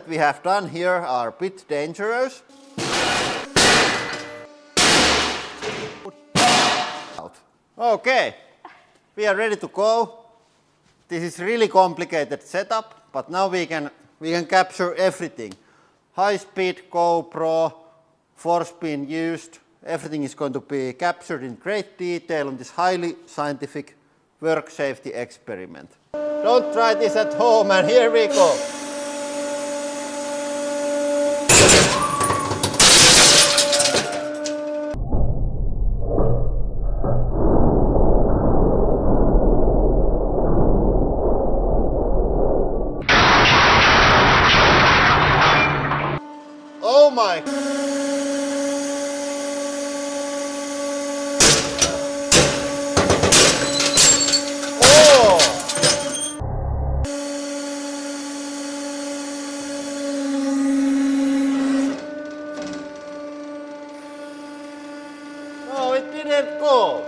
that we have done here are a bit dangerous. Okay, we are ready to go. This is really complicated setup, but now we can capture everything. High speed, GoPro, force being used, everything is going to be captured in great detail on this highly scientific work safety experiment. Don't try this at home, and here we go. Oh my! Oh! No, it didn't go.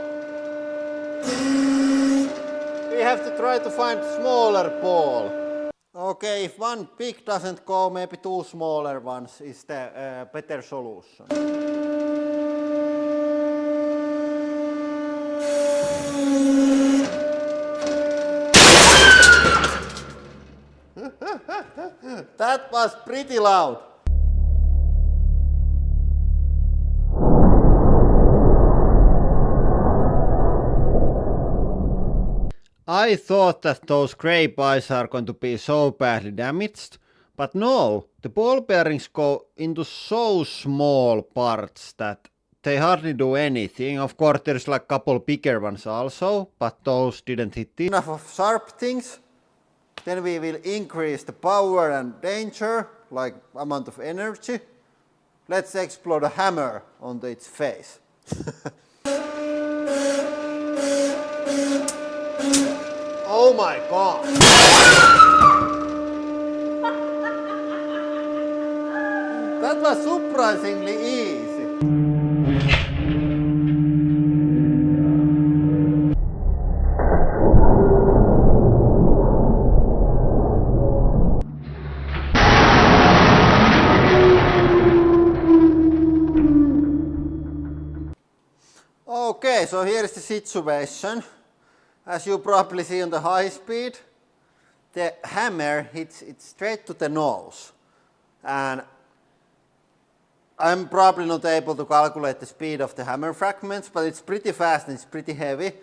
We have to try to find smaller ball. Okay, if one big doesn't go, maybe two smaller ones is the better solution. That was pretty loud. I thought that those grey pies are going to be so badly damaged, but no, the ball bearings go into so small parts that they hardly do anything. Of course there's like a couple bigger ones also, but those didn't hit enough of sharp things. Then we will increase the power and danger, like amount of energy. Let's explode a hammer onto its face. Oh my god! That was surprisingly easy. Okay, so here is the situation. As you probably see on the high speed, the hammer hits it straight to the nose. And I'm probably not able to calculate the speed of the hammer fragments, but it's pretty fast and it's pretty heavy.